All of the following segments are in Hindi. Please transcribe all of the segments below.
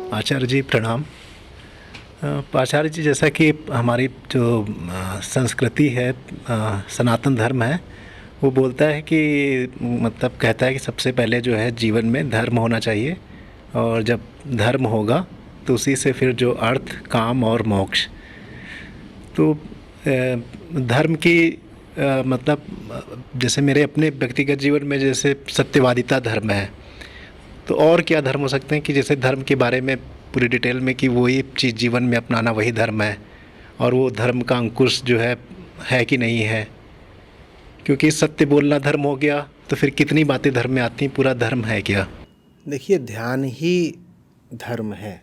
आचार्य जी प्रणाम। आचार्य जी, जैसा कि हमारी जो संस्कृति है, सनातन धर्म है, वो बोलता है कि मतलब कहता है कि सबसे पहले जो है जीवन में धर्म होना चाहिए, और जब धर्म होगा तो उसी से फिर जो अर्थ, काम और मोक्ष। तो धर्म की मतलब जैसे मेरे अपने व्यक्तिगत जीवन में जैसे सत्यवादिता धर्म है, तो और क्या धर्म हो सकते हैं कि जैसे धर्म के बारे में पूरी डिटेल में कि वही चीज़ जीवन में अपनाना वही धर्म है, और वो धर्म का अंकुश जो है कि नहीं है। क्योंकि सत्य बोलना धर्म हो गया तो फिर कितनी बातें धर्म में आती हैं, पूरा धर्म है क्या? देखिए, ध्यान ही धर्म है।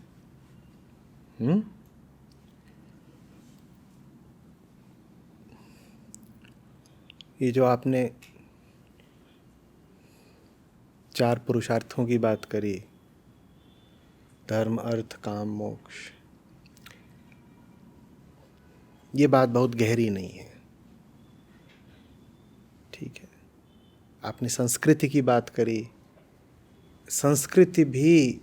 ये जो आपने 4 पुरुषार्थों की बात करी, धर्म, अर्थ, काम, मोक्ष, ये बात बहुत गहरी नहीं है। ठीक है। आपने संस्कृति की बात करी, संस्कृति भी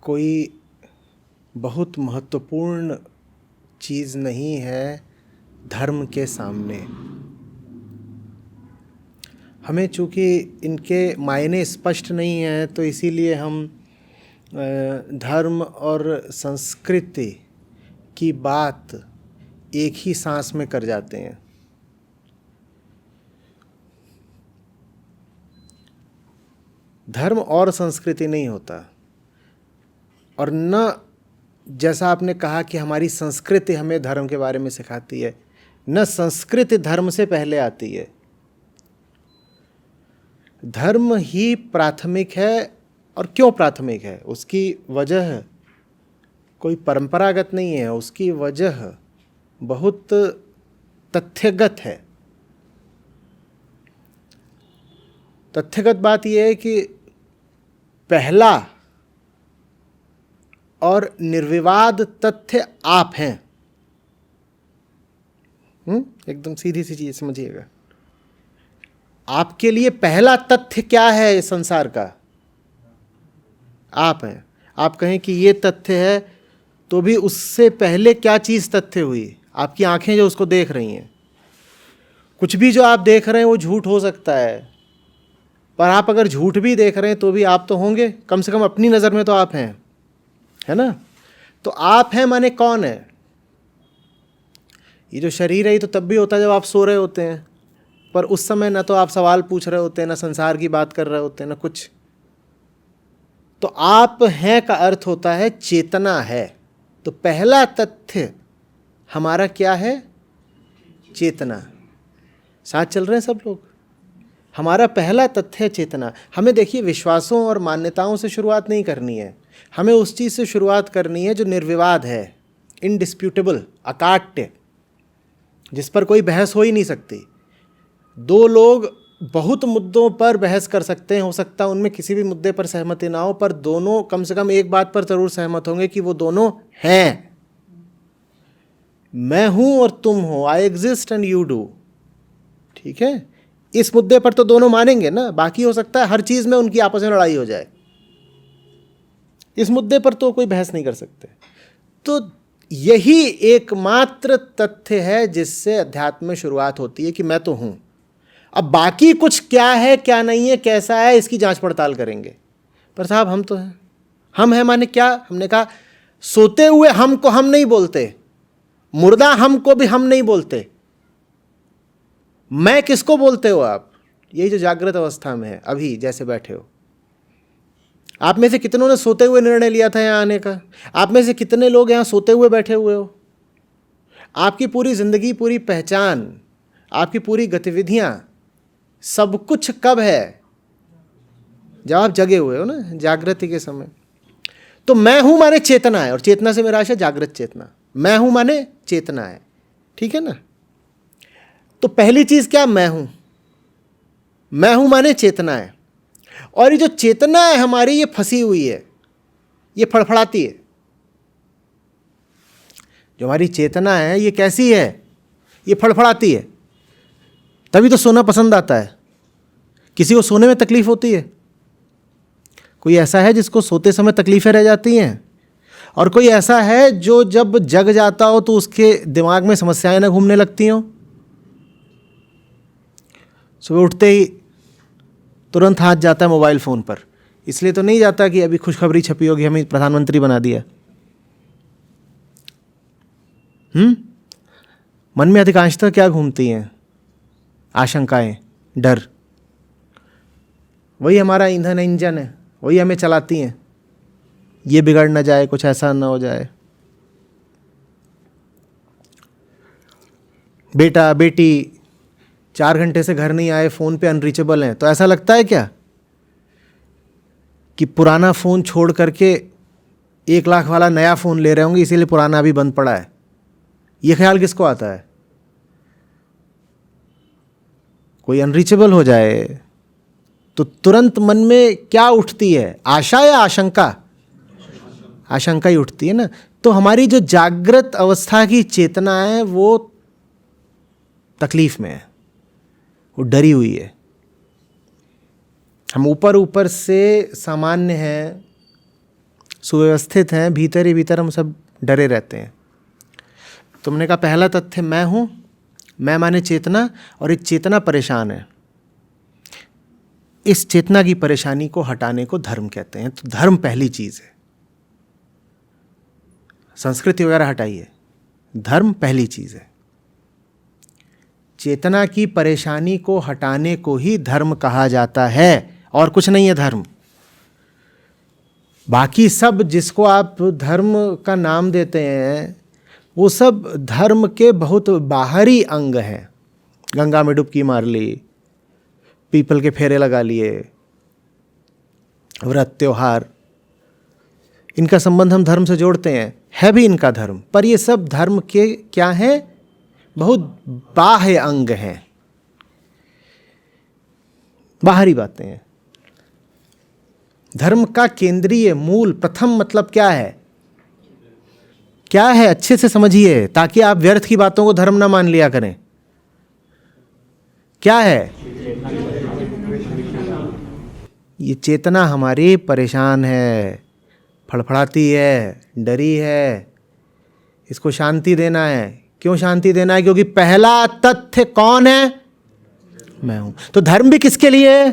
कोई बहुत महत्वपूर्ण चीज़ नहीं है धर्म के सामने। हमें चूँकि इनके मायने स्पष्ट नहीं हैं, तो इसीलिए हम धर्म और संस्कृति की बात एक ही सांस में कर जाते हैं। धर्म और संस्कृति नहीं होता, और न जैसा आपने कहा कि हमारी संस्कृति हमें धर्म के बारे में सिखाती है, न संस्कृति धर्म से पहले आती है। धर्म ही प्राथमिक है। और क्यों प्राथमिक है? उसकी वजह कोई परंपरागत नहीं है, उसकी वजह बहुत तथ्यगत है। तथ्यगत बात यह है कि पहला और निर्विवाद तथ्य आप हैं। एकदम सीधी सी चीज समझिएगा। आपके लिए पहला तथ्य क्या है इस संसार का? आप हैं। आप कहें कि ये तथ्य है, तो भी उससे पहले क्या चीज़ तथ्य हुई? आपकी आंखें जो उसको देख रही हैं। कुछ भी जो आप देख रहे हैं वो झूठ हो सकता है, पर आप अगर झूठ भी देख रहे हैं तो भी आप तो होंगे, कम से कम अपनी नज़र में तो आप हैं, है ना? तो आप हैं माने कौन है? ये जो शरीर है ये तो तब भी होता है जब आप सो रहे होते हैं, पर उस समय ना तो आप सवाल पूछ रहे होते हैं, ना संसार की बात कर रहे होते हैं, ना कुछ। तो आप हैं का अर्थ होता है चेतना है। तो पहला तथ्य हमारा क्या है? चेतना। साथ चल रहे हैं सब लोग? हमारा पहला तथ्य है चेतना। हमें देखिए, विश्वासों और मान्यताओं से शुरुआत नहीं करनी है, हमें उस चीज़ से शुरुआत करनी है जो निर्विवाद है, इनडिस्प्यूटेबल, अकाट्य, जिस पर कोई बहस हो ही नहीं सकती। दो लोग बहुत मुद्दों पर बहस कर सकते हैं, हो सकता है उनमें किसी भी मुद्दे पर सहमति ना हो, पर दोनों कम से कम एक बात पर जरूर सहमत होंगे कि वो दोनों हैं। मैं हूं और तुम हो, I exist and you do. ठीक है, इस मुद्दे पर तो दोनों मानेंगे ना। बाकी हो सकता है हर चीज में उनकी आपस में लड़ाई हो जाए, इस मुद्दे पर तो कोई बहस नहीं कर सकते। तो यही एकमात्र तथ्य है जिससे अध्यात्म में शुरुआत होती है कि मैं तो हूं। अब बाकी कुछ क्या है, क्या नहीं है, कैसा है, इसकी जांच पड़ताल करेंगे। पर साहब, हम तो हैं। हम हैं माने क्या? हमने कहा सोते हुए हम को हम नहीं बोलते, मुर्दा हम को भी हम नहीं बोलते। मैं किसको बोलते हो आप? यही जो जागृत अवस्था में है, अभी जैसे बैठे हो। आप में से कितनों ने सोते हुए निर्णय लिया था यहाँ आने का? आप में से कितने लोग यहाँ सोते हुए बैठे हुए हो? आपकी पूरी जिंदगी, पूरी पहचान, आपकी पूरी गतिविधियां, सब कुछ कब है? जब आप जगे हुए हो ना, जागृति के समय। तो मैं हूं माने चेतना है, और चेतना से मेरा आशय जागृत चेतना। मैं हूं माने चेतना है, ठीक है ना? तो पहली चीज क्या? मैं हूं। मैं हूं माने चेतना है। और ये जो चेतना है हमारी, ये फंसी हुई है, ये फड़फड़ाती है। जो हमारी चेतना है ये कैसी है? ये फड़फड़ाती है। तभी तो सोना पसंद आता है। किसी को सोने में तकलीफ होती है? कोई ऐसा है जिसको सोते समय तकलीफ़ें रह जाती हैं, और कोई ऐसा है जो जब जग जाता हो तो उसके दिमाग में समस्याएं ना घूमने लगती हों। सुबह उठते ही तुरंत हाथ जाता है मोबाइल फ़ोन पर, इसलिए तो नहीं जाता कि अभी खुशखबरी छपी होगी, हमें प्रधानमंत्री बना दिया। मन में अधिकांशतः क्या घूमती हैं? आशंकाएं, डर। वही हमारा ईंधन इंजन है, वही हमें चलाती हैं। ये बिगड़ ना जाए, कुछ ऐसा ना हो जाए। बेटा बेटी 4 घंटे से घर नहीं आए, फ़ोन पे अनरीचेबल हैं, तो ऐसा लगता है क्या कि पुराना फ़ोन छोड़ करके 1 लाख वाला नया फ़ोन ले रहे होंगे, इसीलिए पुराना अभी बंद पड़ा है? ये ख्याल किसको आता है? कोई अनरीचेबल हो जाए तो तुरंत मन में क्या उठती है? आशा या आशंका? आशंका ही उठती है ना। तो हमारी जो जागृत अवस्था की चेतना है वो तकलीफ में है, वो डरी हुई है। हम ऊपर ऊपर से सामान्य हैं, सुव्यवस्थित हैं, भीतर ही भीतर हम सब डरे रहते हैं। तुमने कहा पहला तथ्य मैं हूँ, मैं माने चेतना, और एक चेतना परेशान है। इस चेतना की परेशानी को हटाने को धर्म कहते हैं। तो धर्म पहली चीज़ है। संस्कृति वगैरह हटाइए, धर्म पहली चीज़ है। चेतना की परेशानी को हटाने को ही धर्म कहा जाता है, और कुछ नहीं है धर्म। बाकी सब जिसको आप धर्म का नाम देते हैं वो सब धर्म के बहुत बाहरी अंग हैं। गंगा में डुबकी मार ली, पीपल के फेरे लगा लिए, व्रत त्योहार, इनका संबंध हम धर्म से जोड़ते हैं, है भी इनका धर्म, पर ये सब धर्म के क्या हैं? बहुत बाह्य अंग हैं, बाहरी बातें हैं। धर्म का केंद्रीय मूल प्रथम मतलब क्या है? क्या है? अच्छे से समझिए ताकि आप व्यर्थ की बातों को धर्म ना मान लिया करें। क्या है? ये चेतना हमारी परेशान है, फड़फड़ाती है, डरी है, इसको शांति देना है। क्यों शांति देना है? क्योंकि पहला तथ्य कौन है? मैं हूं। तो धर्म भी किसके लिए है?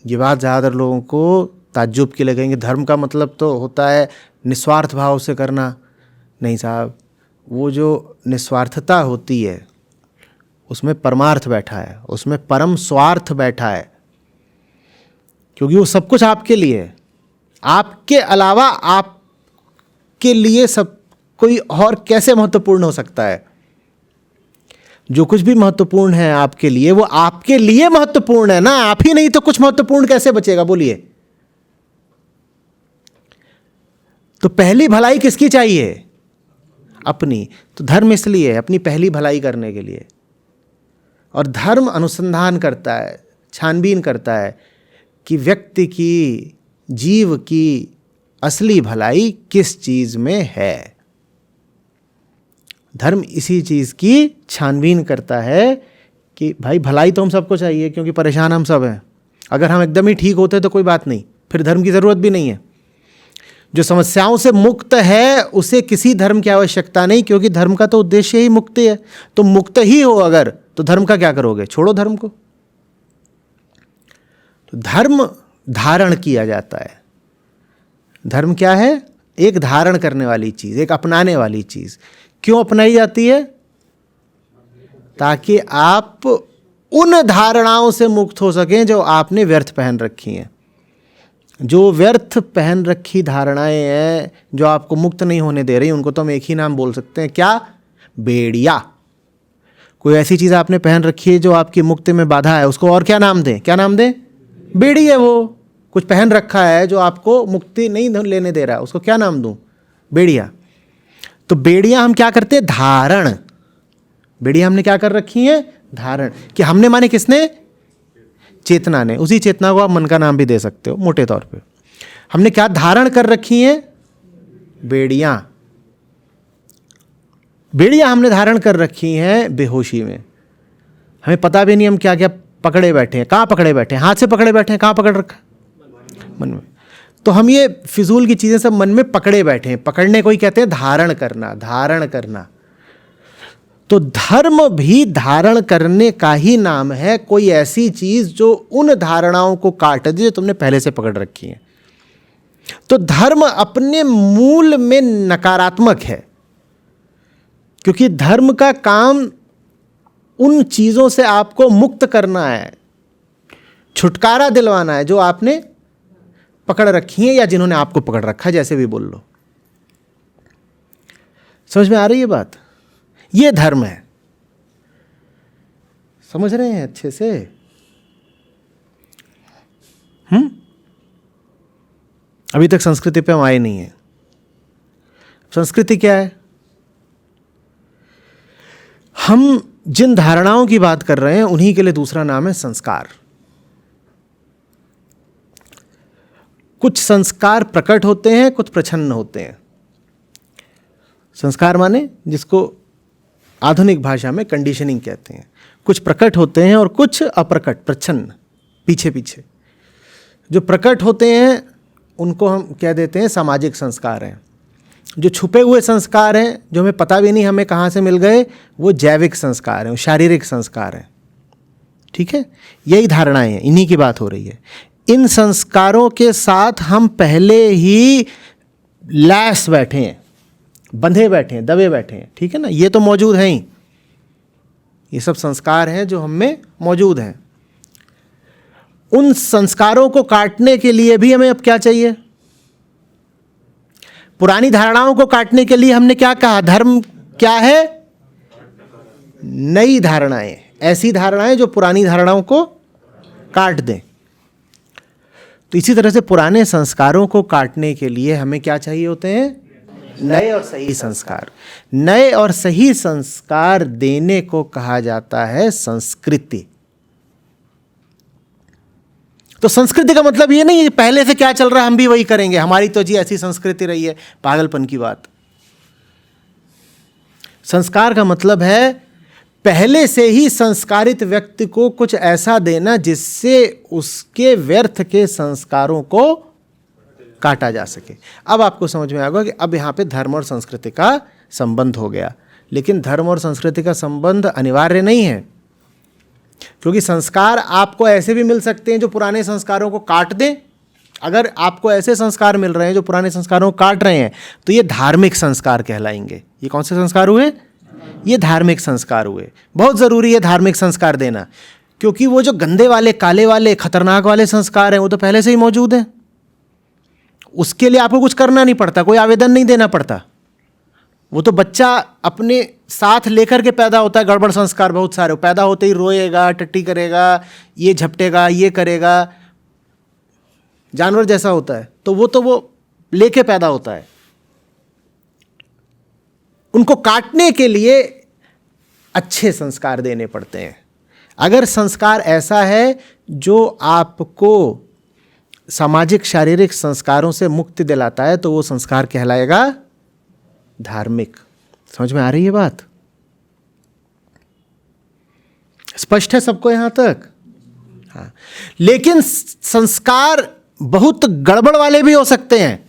ये बात ज़्यादातर लोगों को ताज्जुब की लगेंगे। धर्म का मतलब तो होता है निस्वार्थ भाव से करना। नहीं साहब, वो जो निस्वार्थता होती है उसमें परमार्थ बैठा है, उसमें परम स्वार्थ बैठा है, क्योंकि वो सब कुछ आपके लिए है। आपके अलावा आपके लिए सब कोई और कैसे महत्वपूर्ण हो सकता है? जो कुछ भी महत्वपूर्ण है आपके लिए वो आपके लिए महत्वपूर्ण है ना। आप ही नहीं तो कुछ महत्वपूर्ण कैसे बचेगा? बोलिए। तो पहली भलाई किसकी चाहिए? अपनी। तो धर्म इसलिए है, अपनी पहली भलाई करने के लिए। और धर्म अनुसंधान करता है, छानबीन करता है कि व्यक्ति की, जीव की असली भलाई किस चीज में है। धर्म इसी चीज की छानबीन करता है कि भाई भलाई तो हम सबको चाहिए, क्योंकि परेशान हम सब हैं। अगर हम एकदम ही ठीक होते तो कोई बात नहीं, फिर धर्म की जरूरत भी नहीं है। जो समस्याओं से मुक्त है उसे किसी धर्म की आवश्यकता नहीं, क्योंकि धर्म का तो उद्देश्य ही मुक्ति है। तो मुक्त ही हो अगर, तो धर्म का क्या करोगे? छोड़ो धर्म को। तो धर्म धारण किया जाता है। धर्म क्या है? एक धारण करने वाली चीज, एक अपनाने वाली चीज। क्यों अपनाई जाती है? ताकि आप उन धारणाओं से मुक्त हो सकें जो आपने व्यर्थ पहन रखी हैं। जो व्यर्थ पहन रखी धारणाएं हैं जो आपको मुक्त नहीं होने दे रही, उनको तो हम एक ही नाम बोल सकते हैं, क्या? बेड़िया। कोई ऐसी चीज़ आपने पहन रखी है जो आपकी मुक्ति में बाधा है, उसको और क्या नाम दें? क्या नाम दें? बेड़ी है। वो कुछ पहन रखा है जो आपको मुक्ति नहीं लेने दे रहा है, उसको क्या नाम दूं? बेड़िया। तो बेड़ियां हम क्या करते हैं? धारण। बेड़ियां हमने क्या कर रखी हैं? धारण। कि हमने माने किसने? चेतना ने। उसी चेतना को आप मन का नाम भी दे सकते हो मोटे तौर पे। हमने क्या धारण कर रखी हैं? बेड़ियां। बेड़ियां हमने धारण कर रखी हैं बेहोशी में। हमें पता भी नहीं हम क्या क्या पकड़े बैठे हैं। कहाँ पकड़े बैठे हैं? हाथ से पकड़े बैठे हैं। कहाँ पकड़ रखा? मन में। तो हम ये फिजूल की चीज़ें सब मन में पकड़े बैठे हैं। पकड़ने को ही कहते हैं धारण करना, धारण करना। तो धर्म भी धारण करने का ही नाम है। कोई ऐसी चीज़ जो उन धारणाओं को काट दे जो तुमने पहले से पकड़ रखी है। तो धर्म अपने मूल में नकारात्मक है, क्योंकि धर्म का काम उन चीज़ों से आपको मुक्त करना है, छुटकारा दिलवाना है जो आपने पकड़ रखी हैं या जिन्होंने आपको पकड़ रखा है, जैसे भी बोल लो। समझ में आ रही है बात? ये धर्म है। समझ रहे हैं अच्छे से? अभी तक संस्कृति पे हम आए नहीं है। संस्कृति क्या है? हम जिन धारणाओं की बात कर रहे हैं उन्हीं के लिए दूसरा नाम है संस्कार। कुछ संस्कार प्रकट होते हैं, कुछ प्रच्छन्न होते हैं। संस्कार माने जिसको आधुनिक भाषा में कंडीशनिंग कहते हैं। कुछ प्रकट होते हैं और कुछ अप्रकट, प्रच्छन्न, पीछे पीछे। जो प्रकट होते हैं उनको हम कह देते हैं सामाजिक संस्कार हैं। जो छुपे हुए संस्कार हैं, जो हमें पता भी नहीं हमें कहाँ से मिल गए, वो जैविक संस्कार हैं, वो शारीरिक संस्कार हैं। ठीक है? यही धारणाएं हैं, इन्हीं की बात हो रही है। इन संस्कारों के साथ हम पहले ही लैस बैठे हैं, बंधे बैठे हैं, दबे बैठे हैं। ठीक है ना? ये तो मौजूद हैं ही। ये सब संस्कार हैं जो हम में मौजूद हैं। उन संस्कारों को काटने के लिए भी हमें अब क्या चाहिए? पुरानी धारणाओं को काटने के लिए हमने क्या कहा? धर्म क्या है? नई धारणाएं, ऐसी धारणाएं जो पुरानी धारणाओं को काट दें। तो इसी तरह से पुराने संस्कारों को काटने के लिए हमें क्या चाहिए होते हैं? नए और सही संस्कार। नए और सही संस्कार देने को कहा जाता है संस्कृति। तो संस्कृति का मतलब ये नहीं है पहले से क्या चल रहा है हम भी वही करेंगे, हमारी तो जी ऐसी संस्कृति रही है, पागलपन की बात। संस्कार का मतलब है पहले से ही संस्कारित व्यक्ति को कुछ ऐसा देना जिससे उसके व्यर्थ के संस्कारों को काटा जा सके। अब आपको समझ में आएगा कि अब यहाँ पे धर्म और संस्कृति का संबंध हो गया। लेकिन धर्म और संस्कृति का संबंध अनिवार्य नहीं है, क्योंकि संस्कार आपको ऐसे भी मिल सकते हैं जो पुराने संस्कारों को काट दें। अगर आपको ऐसे संस्कार मिल रहे हैं जो पुराने संस्कारों को काट रहे हैं तो ये धार्मिक संस्कार कहलाएंगे। ये कौन से संस्कार हुए? ये धार्मिक संस्कार हुए। बहुत ज़रूरी है धार्मिक संस्कार देना, क्योंकि वो जो गंदे वाले, काले वाले, खतरनाक वाले संस्कार हैं वो तो पहले से ही मौजूद हैं। उसके लिए आपको कुछ करना नहीं पड़ता, कोई आवेदन नहीं देना पड़ता। वो तो बच्चा अपने साथ लेकर के पैदा होता है। गड़बड़ संस्कार बहुत सारे, पैदा होते ही रोएगा, टट्टी करेगा, ये झपटेगा, ये करेगा, जानवर जैसा होता है। तो वो लेके पैदा होता है। उनको काटने के लिए अच्छे संस्कार देने पड़ते हैं। अगर संस्कार ऐसा है जो आपको सामाजिक शारीरिक संस्कारों से मुक्ति दिलाता है तो वो संस्कार कहलाएगा धार्मिक। समझ में आ रही है बात? स्पष्ट है सबको यहां तक? हाँ। लेकिन संस्कार बहुत गड़बड़ वाले भी हो सकते हैं,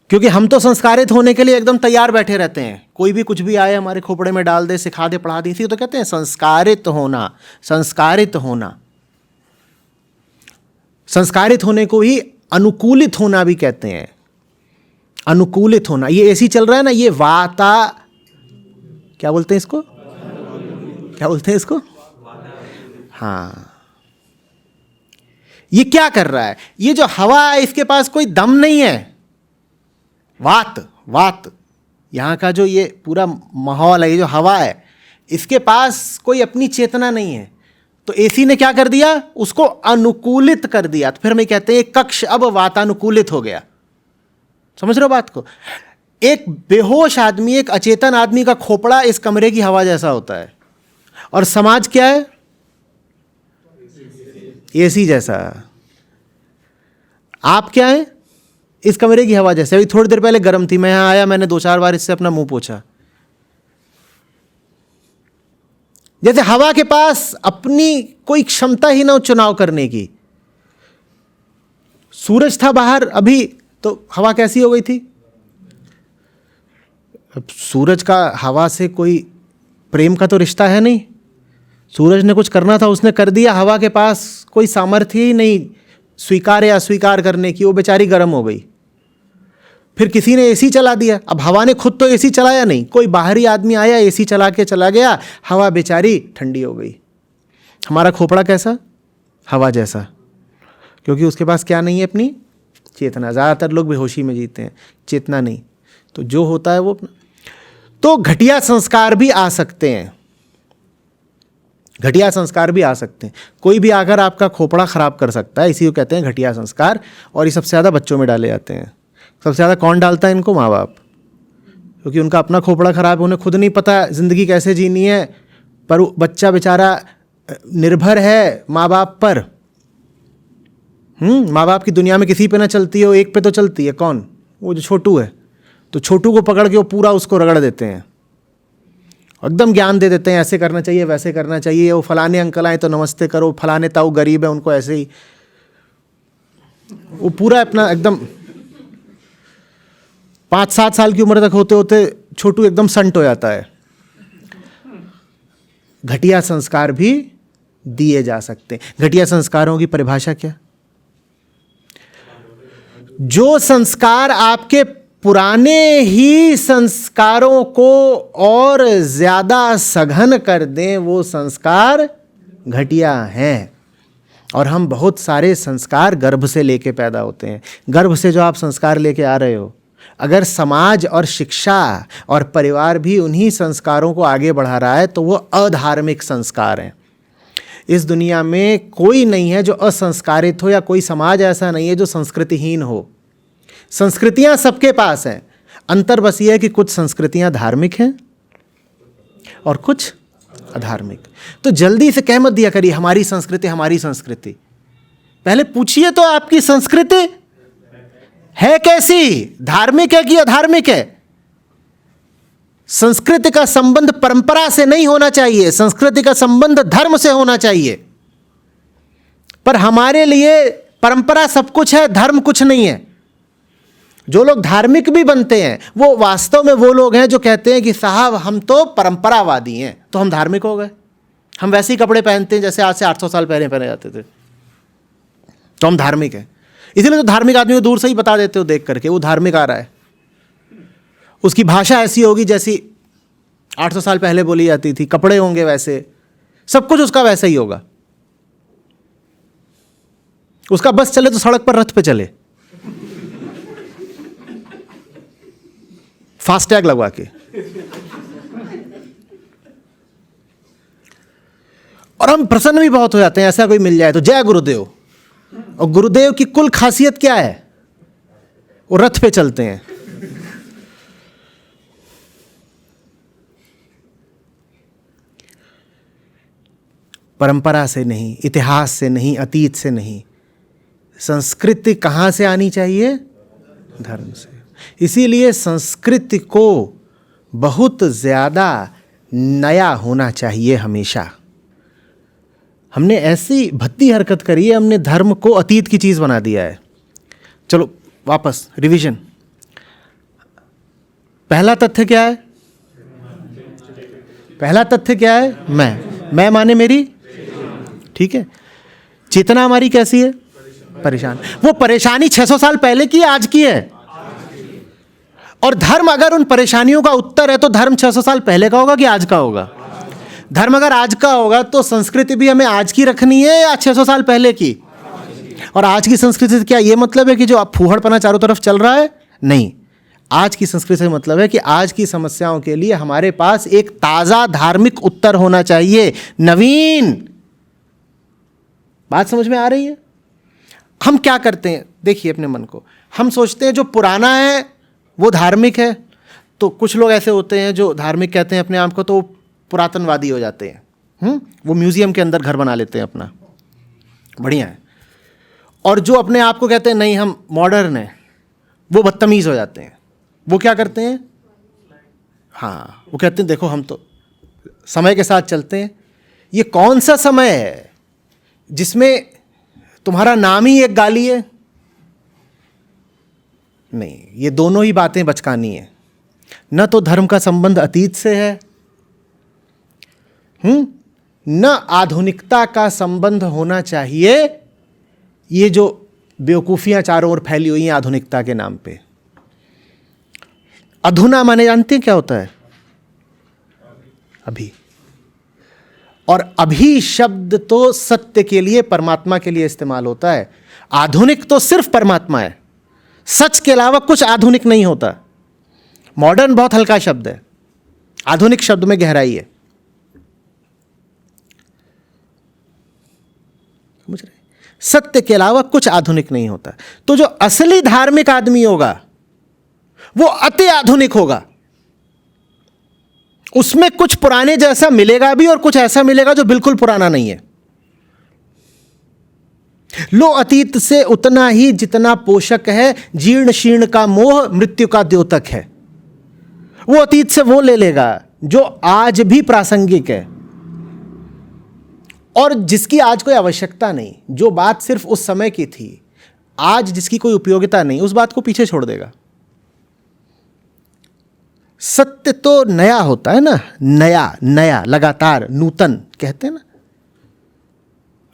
क्योंकि हम तो संस्कारित होने के लिए एकदम तैयार बैठे रहते हैं। कोई भी कुछ भी आए हमारे खोपड़े में डाल दे, सिखा दे, पढ़ा दे, इसी तो कहते हैं संस्कारित होना। संस्कारित होना, संस्कारित होने को ही अनुकूलित होना भी कहते हैं। अनुकूलित होना, ये ऐसी चल रहा है ना, ये क्या बोलते हैं इसको? क्या बोलते हैं इसको? हाँ, ये क्या कर रहा है? ये जो हवा है इसके पास कोई दम नहीं है। वात यहाँ का जो ये पूरा माहौल है, ये जो हवा है, इसके पास कोई अपनी चेतना नहीं है। तो एसी ने क्या कर दिया? उसको अनुकूलित कर दिया। तो फिर हम कहते हैं कक्ष अब वातानुकूलित हो गया। समझ रहे हो बात को? एक बेहोश आदमी, एक अचेतन आदमी का खोपड़ा इस कमरे की हवा जैसा होता है, और समाज क्या है? एसी जैसा। आप क्या है? इस कमरे की हवा जैसे। अभी थोड़ी देर पहले गर्म थी, मैं यहां आया, मैंने 2-4 बार इससे अपना मुंह पोंछा। जैसे हवा के पास अपनी कोई क्षमता ही ना हो चुनाव करने की। सूरज था बाहर अभी, तो हवा कैसी हो गई थी? अब सूरज का हवा से कोई प्रेम का तो रिश्ता है नहीं। सूरज ने कुछ करना था, उसने कर दिया। हवा के पास कोई सामर्थ्य ही नहीं स्वीकार या अस्वीकार करने की, वो बेचारी गर्म हो गई। फिर किसी ने एसी चला दिया। अब हवा ने खुद तो एसी चलाया नहीं, कोई बाहरी आदमी आया एसी चला के चला गया, हवा बेचारी ठंडी हो गई। हमारा खोपड़ा कैसा? हवा जैसा, क्योंकि उसके पास क्या नहीं है? अपनी चेतना। ज़्यादातर लोग बेहोशी में जीते हैं, चेतना नहीं। तो जो होता है वो अपना। तो घटिया संस्कार भी आ सकते हैं, घटिया संस्कार भी आ सकते हैं। कोई भी आकर आपका खोपड़ा खराब कर सकता है, इसी को कहते हैं घटिया संस्कार। और ये सबसे ज़्यादा बच्चों में डाले जाते हैं। सबसे ज़्यादा कौन डालता है इनको? माँ बाप, क्योंकि उनका अपना खोपड़ा खराब है, उन्हें खुद नहीं पता ज़िंदगी कैसे जीनी है, पर बच्चा बेचारा निर्भर है माँ बाप पर। माँ बाप की दुनिया में किसी पे ना चलती हो, एक पे तो चलती है। कौन? वो जो छोटू है। तो छोटू को पकड़ के वो पूरा उसको रगड़ देते हैं, एकदम ज्ञान दे देते हैं, ऐसे करना चाहिए, वैसे करना चाहिए। वो फलाने अंकल आए तो नमस्ते करो, फलाने ताऊ गरीब है उनको ऐसे ही। वो पूरा अपना एकदम 5-7 साल की उम्र तक होते होते छोटू एकदम संट हो जाता है। घटिया संस्कार भी दिए जा सकते हैं। घटिया संस्कारों की परिभाषा क्या? जो संस्कार आपके पुराने ही संस्कारों को और ज्यादा सघन कर दें, वो संस्कार घटिया हैं। और हम बहुत सारे संस्कार गर्भ से लेके पैदा होते हैं। गर्भ से जो आप संस्कार लेके आ रहे हो, अगर समाज और शिक्षा और परिवार भी उन्हीं संस्कारों को आगे बढ़ा रहा है, तो वो अधार्मिक संस्कार हैं। इस दुनिया में कोई नहीं है जो असंस्कारित हो, या कोई समाज ऐसा नहीं है जो संस्कृतिहीन हो। संस्कृतियां सबके पास हैं, अंतर बस ये है कि कुछ संस्कृतियां धार्मिक हैं और कुछ अधार्मिक। तो जल्दी से कह मत दिया करिए हमारी संस्कृति, हमारी संस्कृति। पहले पूछिए तो आपकी संस्कृति है कैसी? धार्मिक है कि अधार्मिक है? संस्कृति का संबंध परंपरा से नहीं होना चाहिए, संस्कृति का संबंध धर्म से होना चाहिए। पर हमारे लिए परंपरा सब कुछ है, धर्म कुछ नहीं है। जो लोग धार्मिक भी बनते हैं, वो वास्तव में वो लोग हैं जो कहते हैं कि साहब हम तो परंपरावादी हैं, तो हम धार्मिक हो गए। हम वैसे ही कपड़े पहनते हैं जैसे आज से 800 साल पहले पहने जाते थे, तो हम धार्मिक हैं। इसीलिए तो धार्मिक आदमी को दूर से ही बता देते हो देख करके, वो धार्मिक आ रहा है। उसकी भाषा ऐसी होगी जैसी 800 साल पहले बोली जाती थी, कपड़े होंगे वैसे, सब कुछ उसका वैसा ही होगा। उसका बस चले तो सड़क पर रथ पे चले, फास्टैग लगवा के। और हम प्रसन्न भी बहुत हो जाते हैं, ऐसा कोई मिल जाए तो जय गुरुदेव। और गुरुदेव की कुल खासियत क्या है? वो रथ पे चलते हैं। परंपरा से नहीं, इतिहास से नहीं, अतीत से नहीं। संस्कृति कहां से आनी चाहिए? धर्म से। इसीलिए संस्कृति को बहुत ज्यादा नया होना चाहिए हमेशा। हमने ऐसी भद्दी हरकत करी है, हमने धर्म को अतीत की चीज बना दिया है। चलो वापस रिवीजन। पहला तथ्य क्या है? पहला तथ्य क्या है? मैं माने मेरी, ठीक है। चेतना हमारी कैसी है? परेशान। वो परेशानी 600 साल पहले की, आज की है। और धर्म अगर उन परेशानियों का उत्तर है, तो धर्म 600 साल पहले का होगा कि आज का होगा? धर्म अगर आज का होगा तो संस्कृति भी हमें आज की रखनी है या 600 साल पहले की? और आज की संस्कृति से क्या ये मतलब है कि जो अब फूहड़पना चारों तरफ चल रहा है? नहीं। आज की संस्कृति से मतलब है कि आज की समस्याओं के लिए हमारे पास एक ताजा धार्मिक उत्तर होना चाहिए, नवीन। बात समझ में आ रही है? हम क्या करते हैं, देखिए अपने मन को। हम सोचते हैं जो पुराना है वो धार्मिक है। तो कुछ लोग ऐसे होते हैं जो धार्मिक कहते हैं अपने आप को, तो पुरातनवादी हो जाते हैं। वो म्यूजियम के अंदर घर बना लेते हैं अपना, बढ़िया है। और जो अपने आप को कहते हैं नहीं हम मॉडर्न हैं, वो बदतमीज हो जाते हैं। वो क्या करते हैं? हाँ, वो कहते हैं देखो हम तो समय के साथ चलते हैं, ये कौन सा समय है जिसमें तुम्हारा नाम ही एक गाली है? नहीं, ये दोनों ही बातें बचकानी है। न तो धर्म का संबंध अतीत से है, न आधुनिकता का संबंध होना चाहिए। ये जो बेवकूफियां चारों ओर फैली हुई हैं आधुनिकता के नाम पे। अधुना माने जानते हैं क्या होता है? अभी। और अभी शब्द तो सत्य के लिए, परमात्मा के लिए इस्तेमाल होता है। आधुनिक तो सिर्फ परमात्मा है, सच के अलावा कुछ आधुनिक नहीं होता। मॉडर्न बहुत हल्का शब्द है, आधुनिक शब्द में गहराई है। समझ रहे? सत्य के अलावा कुछ आधुनिक नहीं होता। तो जो असली धार्मिक आदमी होगा वो अति आधुनिक होगा। उसमें कुछ पुराने जैसा मिलेगा भी और कुछ ऐसा मिलेगा जो बिल्कुल पुराना नहीं है। लो अतीत से उतना ही जितना पोषक है, जीर्ण शीर्ण का मोह मृत्यु का द्योतक है। वो अतीत से वो ले लेगा जो आज भी प्रासंगिक है और जिसकी आज कोई आवश्यकता नहीं। जो बात सिर्फ उस समय की थी, आज जिसकी कोई उपयोगिता नहीं, उस बात को पीछे छोड़ देगा। सत्य तो नया होता है ना, नया नया, लगातार, नूतन कहते हैं ना,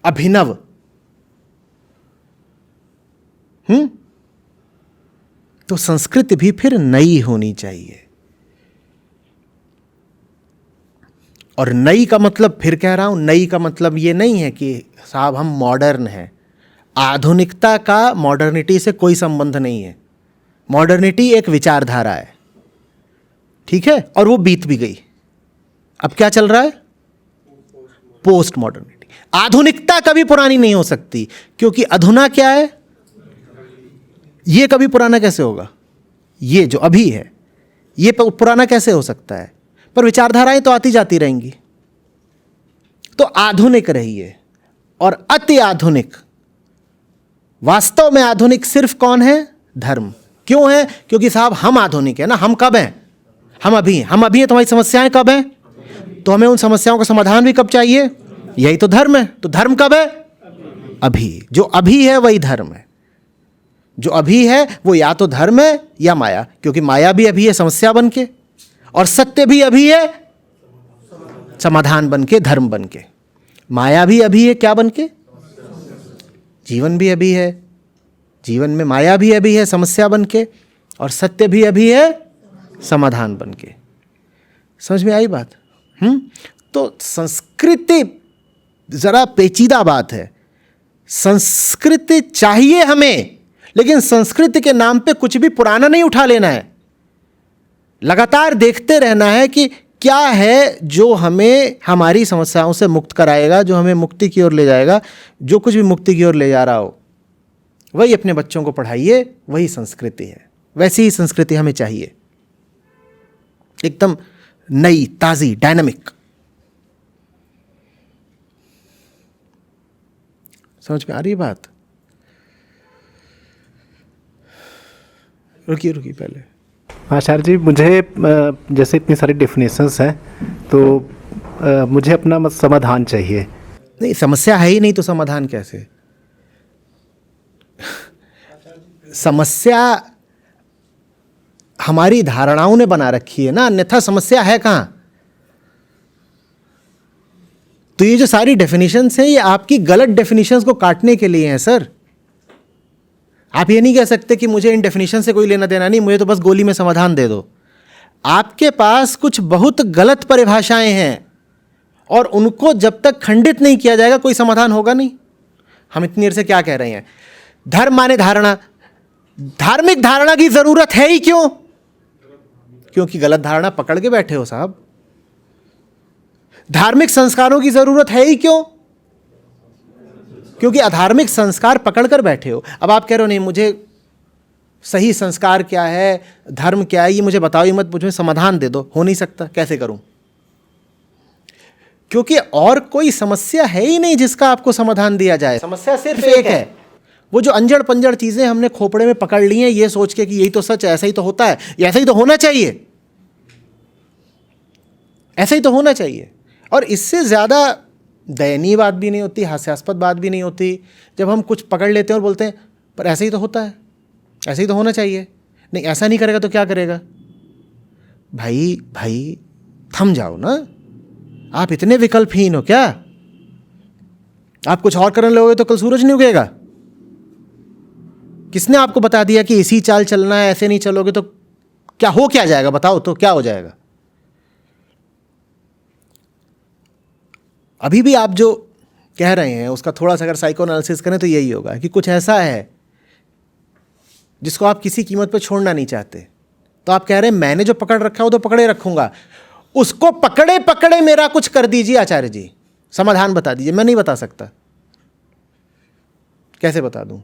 अभिनव। तो संस्कृति भी फिर नई होनी चाहिए। और नई का मतलब, फिर कह रहा हूं, नई का मतलब ये नहीं है कि साहब हम मॉडर्न हैं। आधुनिकता का मॉडर्निटी से कोई संबंध नहीं है। मॉडर्निटी एक विचारधारा है, ठीक है, और वो बीत भी गई। अब क्या चल रहा है? Post modernity. आधुनिकता कभी पुरानी नहीं हो सकती, क्योंकि अधुना क्या है? ये कभी पुराना कैसे होगा? ये जो अभी है ये पुराना कैसे हो सकता है? पर विचारधाराएं तो आती जाती रहेंगी। तो आधुनिक रहिए। और अति आधुनिक, वास्तव में आधुनिक सिर्फ कौन है? धर्म। क्यों है? क्योंकि साहब हम आधुनिक है ना। हम कब हैं? हम अभी हैं। हम अभी हैं। तुम्हारी समस्याएं कब हैं? तो हमें उन समस्याओं का समाधान भी कब चाहिए? यही तो धर्म है। तो धर्म कब है? अभी। जो अभी है वही धर्म है। जो अभी है वो या तो धर्म है या माया, क्योंकि माया भी अभी है समस्या बन के, और सत्य भी अभी है समाधान बन के, धर्म बन के। माया भी अभी है क्या बन के? जीवन भी अभी है, जीवन में माया भी अभी है समस्या बन के, और सत्य भी अभी है समाधान बन के। समझ में आई बात? तो संस्कृति जरा पेचीदा बात है। संस्कृति चाहिए हमें, लेकिन संस्कृति के नाम पे कुछ भी पुराना नहीं उठा लेना है। लगातार देखते रहना है कि क्या है जो हमें हमारी समस्याओं से मुक्त कराएगा, जो हमें मुक्ति की ओर ले जाएगा। जो कुछ भी मुक्ति की ओर ले जा रहा हो वही अपने बच्चों को पढ़ाइए, वही संस्कृति है। वैसी ही संस्कृति हमें चाहिए, एकदम नई, ताज़ी, डायनामिक। समझ में आ रही बात? रुकिए पहले। आचार्य जी, मुझे जैसे इतनी सारी डेफिनेशंस हैं, तो मुझे अपना समाधान चाहिए। नहीं, समस्या है ही नहीं तो समाधान कैसे? समस्या हमारी धारणाओं ने बना रखी है ना, अन्यथा समस्या है कहां? तो ये जो सारी डेफिनेशंस हैं ये आपकी गलत डेफिनेशंस को काटने के लिए हैं सर। आप ये नहीं कह सकते कि मुझे इन डेफिनेशन से कोई लेना देना नहीं, मुझे तो बस गोली में समाधान दे दो। आपके पास कुछ बहुत गलत परिभाषाएं हैं और उनको जब तक खंडित नहीं किया जाएगा कोई समाधान होगा नहीं। हम इतनी देर से क्या कह रहे हैं? धर्म माने धारणा। धार्मिक धारणा की जरूरत है ही क्यों? क्योंकि गलत धारणा पकड़ के बैठे हो साहब। धार्मिक संस्कारों की जरूरत है ही क्यों? क्योंकि अधार्मिक संस्कार पकड़ कर बैठे हो। अब आप कह रहे हो नहीं, मुझे सही संस्कार क्या है, धर्म क्या है, ये मुझे बताओ, ये मत मुझे समाधान दे दो। हो नहीं सकता। कैसे करूं? क्योंकि और कोई समस्या है ही नहीं जिसका आपको समाधान दिया जाए। समस्या सिर्फ एक है। वो जो अंजड़ पंजड़ चीजें हमने खोपड़े में पकड़ ली हैं, ये सोच के कि यही तो सच है, ऐसा ही तो होता है, ऐसा ही तो होना चाहिए, ऐसा ही तो होना चाहिए। और इससे ज्यादा दयनीय बात भी नहीं होती, हास्यास्पद बात भी नहीं होती जब हम कुछ पकड़ लेते हैं और बोलते हैं पर ऐसे ही तो होता है, ऐसे ही तो होना चाहिए, नहीं ऐसा नहीं करेगा तो क्या करेगा। भाई भाई थम जाओ ना, आप इतने विकल्पहीन हो क्या? आप कुछ और करने लगोगे तो कल सूरज नहीं उगेगा। किसने आपको बता दिया कि इसी चाल चलना है, ऐसे नहीं चलोगे तो क्या हो, क्या जाएगा बताओ तो, क्या हो जाएगा? अभी भी आप जो कह रहे हैं उसका थोड़ा सा अगर साइको एनालिसिस करें तो यही होगा कि कुछ ऐसा है जिसको आप किसी कीमत पर छोड़ना नहीं चाहते। तो आप कह रहे हैं मैंने जो पकड़ रखा है वो तो पकड़े रखूंगा, उसको पकड़े पकड़े मेरा कुछ कर दीजिए आचार्य जी, समाधान बता दीजिए। मैं नहीं बता सकता, कैसे बता दूं?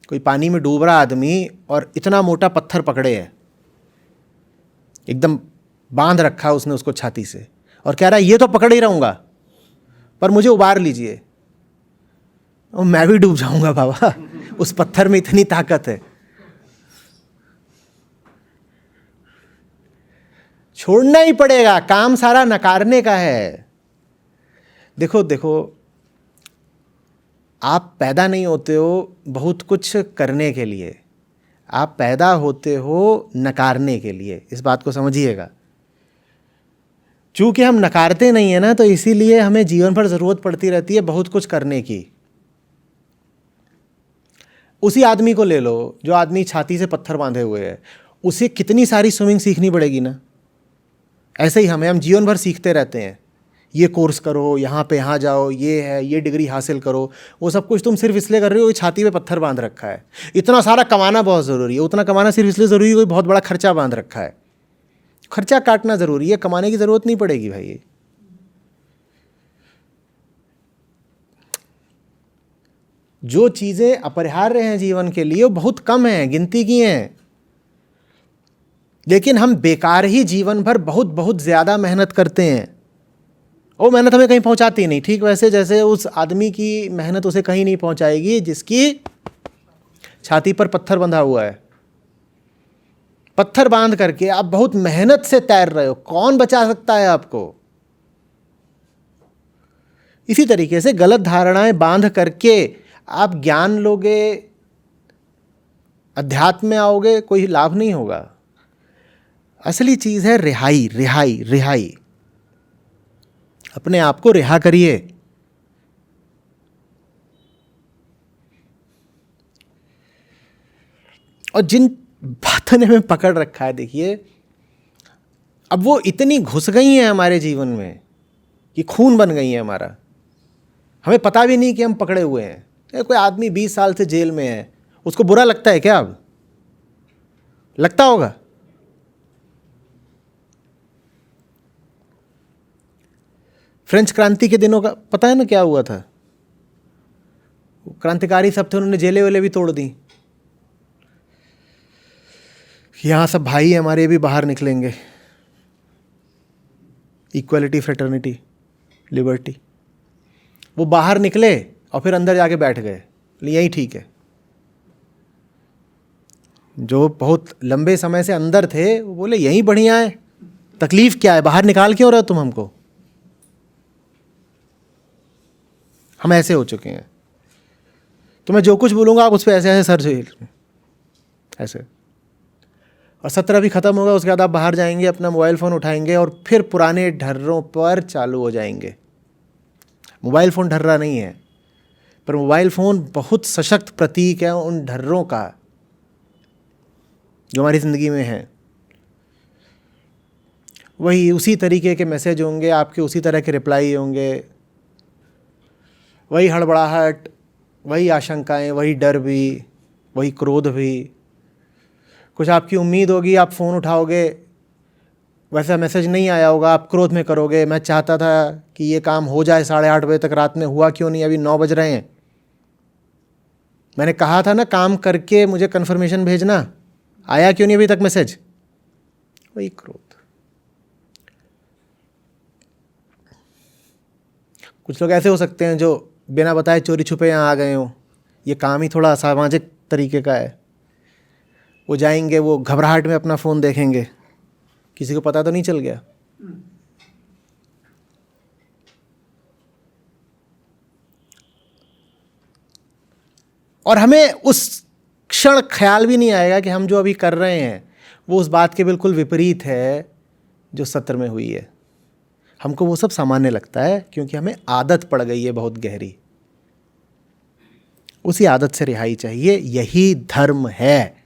कोई पानी में डूब रहा आदमी और इतना मोटा पत्थर पकड़े है, एकदम बांध रखा उसने उसको छाती से, और कह रहा है ये तो पकड़ ही रहूंगा पर मुझे उबार लीजिए, और मैं भी डूब जाऊंगा बाबा, उस पत्थर में इतनी ताकत है। छोड़ना ही पड़ेगा, काम सारा नकारने का है। देखो देखो, आप पैदा नहीं होते हो बहुत कुछ करने के लिए, आप पैदा होते हो नकारने के लिए, इस बात को समझिएगा। चूंकि हम नकारते नहीं है ना, तो इसीलिए हमें जीवन भर ज़रूरत पड़ती रहती है बहुत कुछ करने की। उसी आदमी को ले लो जो आदमी छाती से पत्थर बांधे हुए है, उसे कितनी सारी स्विमिंग सीखनी पड़ेगी ना। ऐसे ही हम जीवन भर सीखते रहते हैं, ये कोर्स करो, यहाँ पे यहाँ जाओ, ये है, ये डिग्री हासिल करो, वो सब कुछ तुम सिर्फ इसलिए कर रहे हो कि छाती पे पत्थर बांध रखा है। इतना सारा कमाना बहुत ज़रूरी है, उतना कमाना सिर्फ इसलिए ज़रूरी है कोई बहुत बड़ा खर्चा बांध रखा है। खर्चा काटना ज़रूरी है, कमाने की ज़रूरत नहीं पड़ेगी भाई। जो चीज़ें अपरिहार्य हैं जीवन के लिए वो बहुत कम हैं, गिनती की हैं, लेकिन हम बेकार ही जीवन भर बहुत बहुत ज़्यादा मेहनत करते हैं। वो मेहनत हमें कहीं पहुंचाती नहीं, ठीक वैसे जैसे उस आदमी की मेहनत उसे कहीं नहीं पहुंचाएगी जिसकी छाती पर पत्थर बंधा हुआ है। पत्थर बांध करके आप बहुत मेहनत से तैर रहे हो, कौन बचा सकता है आपको? इसी तरीके से गलत धारणाएं बांध करके आप ज्ञान लोगे, अध्यात्म में आओगे, कोई लाभ नहीं होगा। असली चीज है रिहाई, रिहाई, रिहाई। अपने आप को रिहा करिए। और जिन बातों ने हमें पकड़ रखा है, देखिए अब वो इतनी घुस गई हैं हमारे जीवन में कि खून बन गई हैं हमारा, हमें पता भी नहीं कि हम पकड़े हुए हैं। कोई आदमी 20 साल से जेल में है, उसको बुरा लगता है क्या? अब लगता होगा। फ्रेंच क्रांति के दिनों का पता है ना क्या हुआ था? क्रांतिकारी सब थे, उन्होंने जेलें वेलें भी तोड़ दी। यहाँ सब भाई हमारे भी बाहर निकलेंगे, इक्वलिटी, फ्रेटर्निटी, लिबर्टी। वो बाहर निकले और फिर अंदर जाके बैठ गए, यही ठीक है। जो बहुत लंबे समय से अंदर थे वो बोले यही बढ़िया है, तकलीफ क्या है, बाहर निकाल क्यों रहे हो तुम हमको? हम ऐसे हो चुके हैं, तो मैं जो कुछ बोलूँगा आप उस पर ऐसे ऐसे सर से ऐसे, और 17 भी ख़त्म होगा, उसके बाद आप बाहर जाएंगे, अपना मोबाइल फ़ोन उठाएंगे और फिर पुराने ढर्रों पर चालू हो जाएंगे। मोबाइल फ़ोन ढर्रा नहीं है, पर मोबाइल फ़ोन बहुत सशक्त प्रतीक है उन ढर्रों का जो हमारी ज़िंदगी में है। वही उसी तरीके के मैसेज होंगे आपके, उसी तरह के रिप्लाई होंगे, वही हड़बड़ाहट, वही आशंकाएं, वही डर भी, वही क्रोध भी। कुछ आपकी उम्मीद होगी, आप फ़ोन उठाओगे, वैसा मैसेज नहीं आया होगा, आप क्रोध में करोगे, मैं चाहता था कि ये काम हो जाए 8:30 बजे तक, रात में हुआ क्यों नहीं, अभी 9 बज रहे हैं। मैंने कहा था ना काम करके मुझे कन्फर्मेशन भेजना, आया क्यों नहीं अभी तक मैसेज? वही क्रोध। कुछ लोग ऐसे हो सकते हैं जो बिना बताए चोरी छुपे यहाँ आ गए हों, ये काम ही थोड़ा असामाजिक तरीके का है। वो जाएंगे, वो घबराहट में अपना फ़ोन देखेंगे, किसी को पता तो नहीं चल गया। और हमें उस क्षण ख्याल भी नहीं आएगा कि हम जो अभी कर रहे हैं वो उस बात के बिल्कुल विपरीत है जो सत्र में हुई है। हमको वो सब सामान्य लगता है क्योंकि हमें आदत पड़ गई है बहुत गहरी। उसी आदत से रिहाई चाहिए, यही धर्म है।